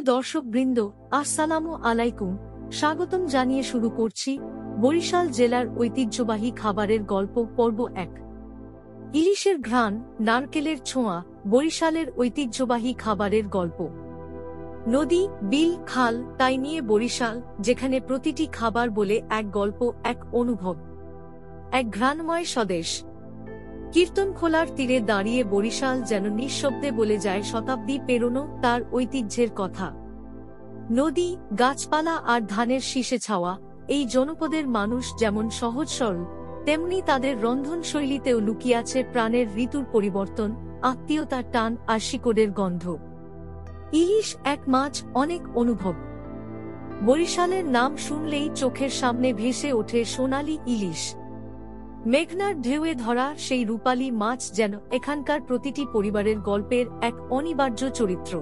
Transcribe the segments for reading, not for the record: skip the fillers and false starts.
দর্শকবৃন্দ, আসসালামু আলাইকুম। স্বাগতম জানিয়ে শুরু করছি বরিশাল জেলার ঐতিহ্যবাহী খাবারের গল্প পর্ব 1। ইলিশের ঘ্রাণ, নারকেলের ছোঁয়া, বরিশালের ঐতিহ্যবাহী খাবারের গল্প। নদী, বিল, খাল, তাই নিয়ে বরিশাল, যেখানে প্রতিটি খাবার বলে এক গল্প, এক অনুভব, এক ঘ্রাণময় স্বদেশ। কীর্তনখোলার তীরে দাঁড়িয়ে বরিশাল যেন নিঃশব্দে বলে যায় শতাব্দী পেরোনো তার ঐতিহ্যের কথা। নদী, গাছপালা আর ধানের শীষে ছাওয়া এই জনপদের মানুষ যেমন সহজ সরল, তেমনি তাদের রন্ধনশৈলীতেও লুকিয়ে আছে প্রাণের ঋতুর পরিবর্তন, আত্মীয়তার টান আর শিকড়ের গন্ধ। ইলিশ এক মাছ, অনেক অনুভব। বরিশালের নাম শুনলেই চোখের সামনে ভেসে ওঠে সোনালী ইলিশ। মেঘনার ঢেউয়ে ধরা সেই রূপালী মাছ যেন এখানকার প্রতিটি পরিবারের গল্পের এক অনিবার্য চরিত্র।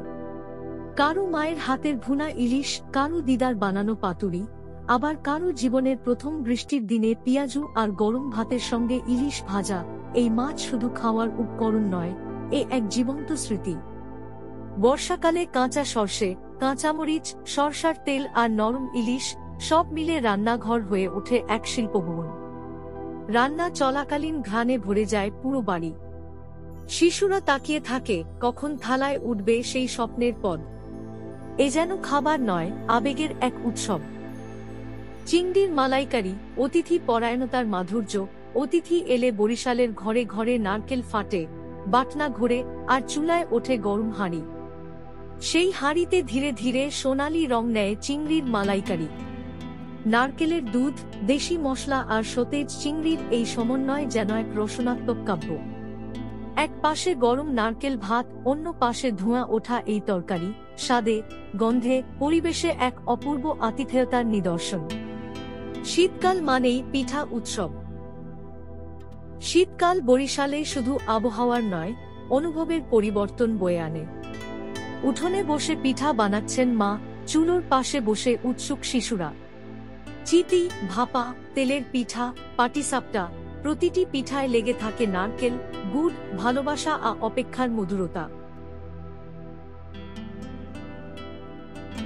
কারো মায়ের হাতের ভুনা ইলিশ, কারো দিদার বানানো পাতুরি, আবার কারো জীবনের প্রথম বৃষ্টির দিনে পিয়াজু আর গরম ভাতের সঙ্গে ইলিশ ভাজা। এই মাছ শুধু খাওয়ার উপকরণ নয়, এ এক জীবন্ত স্মৃতি। বর্ষাকালে কাঁচা সর্ষে, কাঁচামরিচ, সরষার তেল আর নরম ইলিশ সব মিলে রান্নাঘর হয়ে ওঠে এক শিল্পভবন। রান্না চলাকালীন ঘ্রাণে ভরে যায় পুরো বাড়ি। শিশুরা তাকিয়ে থাকে কখন থালায় উঠবে সেই স্বপ্নের পদ। এ যেন খাবার নয়, আবেগের এক উৎসব। চিংড়ির মালাইকারি, অতিথি পরায়ণতার মাধুর্য। অতিথি এলে বরিশালের ঘরে ঘরে নারকেল ফাটে, বাটনা ঘোরে আর চুলায় ওঠে গরম হাঁড়ি। সেই হাঁড়িতে ধীরে ধীরে সোনালী রং নেয় চিংড়ির মালাইকারি। নারকেলের দুধ, দেশি মশলা আর সতেজ চিংড়ির এই সমন্বয় যেন এক রসনাত্মক কাব্য। এক পাশে গরম নারকেল ভাত, অন্য পাশে ধোঁয়া ওঠা এই তরকারি, স্বাদে, গন্ধে, পরিবেশে এক অপূর্ব আতিথেয়তার নিদর্শন। শীতকাল মানেই পিঠা উৎসব। শীতকাল বরিশালে শুধু আবহাওয়ার নয়, অনুভবের পরিবর্তন বয়ে আনে। উঠোনে বসে পিঠা বানাচ্ছেন মা, চুলোর পাশে বসে উৎসুক শিশুরা। চিতি, ভাপা, তেলের পিঠা, পাটিসাপটা, প্রতিটি পিঠায় লেগে থাকে নারকেল, গুড়, ভালোবাসা আর অপেক্ষার মধুরতা।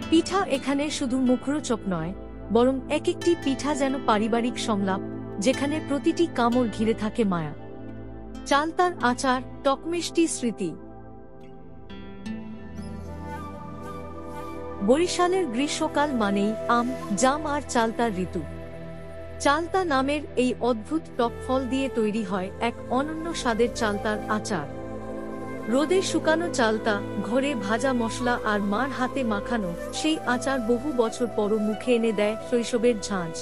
পিঠা এখানে শুধু মুখরোচক নয়, বরং এক একটি পিঠা যেন পারিবারিক সংলাপ, যেখানে প্রতিটি কামড় ঘিরে থাকে মায়া। চালতার আচার, টকমিষ্টি স্মৃতি। বরিশালের গ্রীষ্মকাল মানেই আম, জাম আর চালতার ঋতু। চালতা নামের এই অদ্ভুত টক ফল দিয়ে তৈরি হয় এক অনন্য স্বাদের চালতার আচার। রোদে শুকানো চালতা, ঘরে ভাজা মশলা আর মার হাতে মাখানো সেই আচার বহু বছর পরও মুখে এনে দেয় শৈশবের ঝাঁঝ।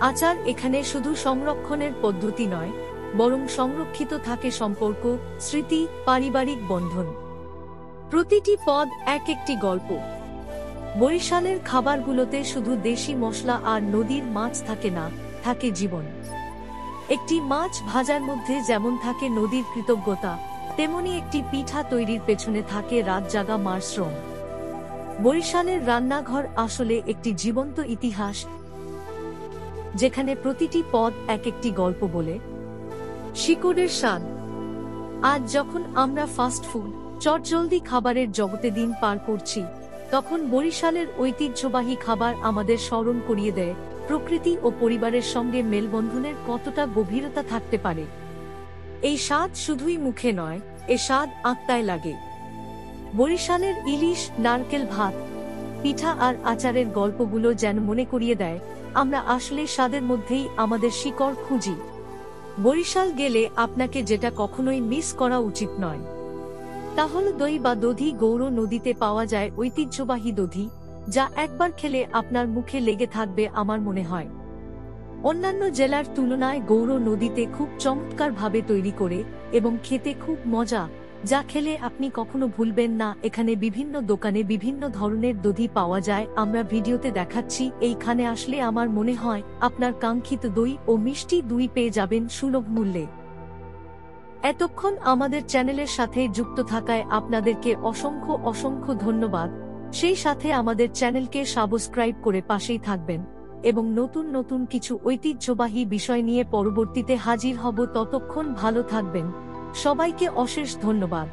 আচার এখানে শুধু সংরক্ষণের পদ্ধতি নয়, বরং সংরক্ষিত থাকে সম্পর্ক, স্মৃতি, পারিবারিক বন্ধন। প্রতিটি পদ এক একটি গল্প। বরিশালের খাবারগুলোতে শুধু দেশি মশলা আর নদীর মাছ থাকে না, থাকে জীবন। একটি মাছ ভাজার মধ্যে যেমন থাকে নদীর কৃতজ্ঞতা, তেমনি একটি পিঠা তৈরির পেছনে থাকে রাত জাগা মার শ্রম। বরিশালের রান্নাঘর আসলে একটি জীবন্ত ইতিহাস, যেখানে প্রতিটি পদ এক একটি গল্প বলে। শিকড়ের স্বাদ। আজ যখন আমরা ফাস্ট ফুড, চটজলদি খাবারের জগতে দিন পার করছি, তখন বরিশালের ঐতিহ্যবাহী খাবার আমাদের স্মরণ করিয়ে দেয় প্রকৃতি ও পরিবারের সঙ্গে মেলবন্ধনের কতটা গভীরতা থাকতে পারে। এই স্বাদ শুধুই মুখে নয়, এ স্বাদ আত্মায় লাগে। বরিশালের ইলিশ, নারকেল ভাত, পিঠা আর আচারের গল্পগুলো যেন মনে করিয়ে দেয় আমরা আসলে স্বাদের মধ্যেই আমাদের শিকড় খুঁজি। বরিশাল গেলে আপনাকে যেটা কখনোই মিস করা উচিত নয়, তা হল দই বা দধি। গৌর নদীতে পাওয়া যায় ঐতিহ্যবাহী দধি, যা একবার খেলে আপনার মুখে লেগে থাকবে আমার মনে হয়। অন্যান্য জেলার তুলনায় গৌর নদীতে খুব চমৎকারভাবে তৈরি করে এবং খেতে খুব মজা, যা খেলে আপনি কখনো ভুলবেন না। এখানে বিভিন্ন দোকানে বিভিন্ন ধরনের দধি পাওয়া যায়, আমরা ভিডিওতে দেখাচ্ছি। এইখানে আসলে আমার মনে হয় আপনার কাঙ্ক্ষিত দই ও মিষ্টি দুই পেয়ে যাবেন সুলভ মূল্যে। এতক্ষণ আমাদের চ্যানেলের সাথে যুক্ত থাকায় আপনাদেরকে অসংখ্য অসংখ্য ধন্যবাদ। সেই সাথে আমাদের চ্যানেলকে সাবস্ক্রাইব করে পাশেই থাকবেন এবং নতুন নতুন কিছু ঐতিহ্যবাহী বিষয় নিয়ে পরবর্তীতে হাজির হব। ততক্ষণ ভালো থাকবেন। সবাইকে অশেষ ধন্যবাদ।